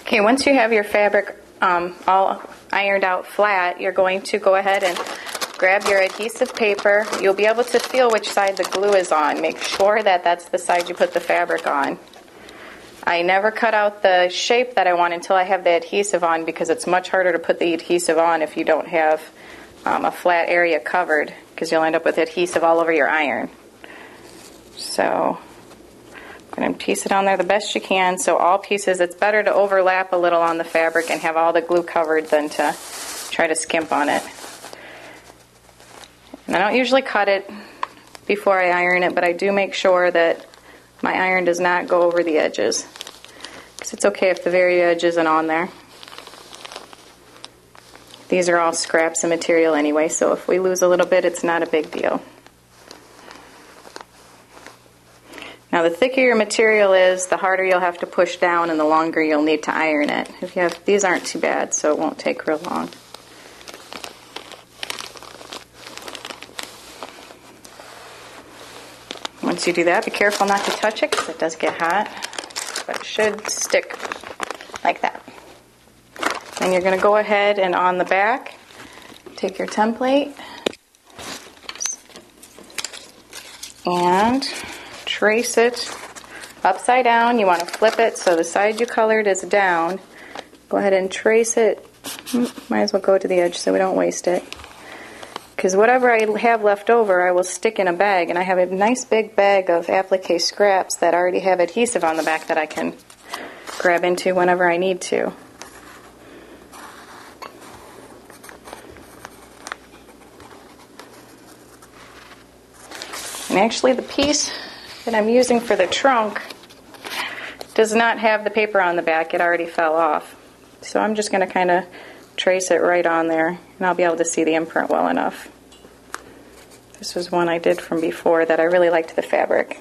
Okay, once you have your fabric all ironed out flat, you're going to go ahead and grab your adhesive paper. You'll be able to feel which side the glue is on. Make sure that that's the side you put the fabric on. I never cut out the shape that I want until I have the adhesive on, because it's much harder to put the adhesive on if you don't have a flat area covered, because you'll end up with adhesive all over your iron. So I'm going to piece it on there the best you can, so all pieces, it's better to overlap a little on the fabric and have all the glue covered than to try to skimp on it. And I don't usually cut it before I iron it, but I do make sure that my iron does not go over the edges, because it's okay if the very edge isn't on there. These are all scraps of material anyway, so if we lose a little bit, it's not a big deal. Now, the thicker your material is, the harder you'll have to push down and the longer you'll need to iron it. If you have, these aren't too bad, so it won't take real long. Once you do that, be careful not to touch it, because it does get hot, but it should stick like that. Then you're going to go ahead and on the back, take your template and trace it upside down. You want to flip it so the side you colored is down. Go ahead and trace it. Might as well go to the edge so we don't waste it. Because whatever I have left over, I will stick in a bag. And I have a nice big bag of applique scraps that already have adhesive on the back that I can grab into whenever I need to. And actually, the piece that I'm using for the trunk does not have the paper on the back. It already fell off. So I'm just going to kind of trace it right on there, and I'll be able to see the imprint well enough. This was one I did from before that I really liked the fabric.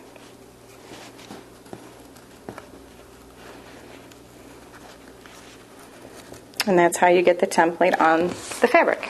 And that's how you get the template on the fabric.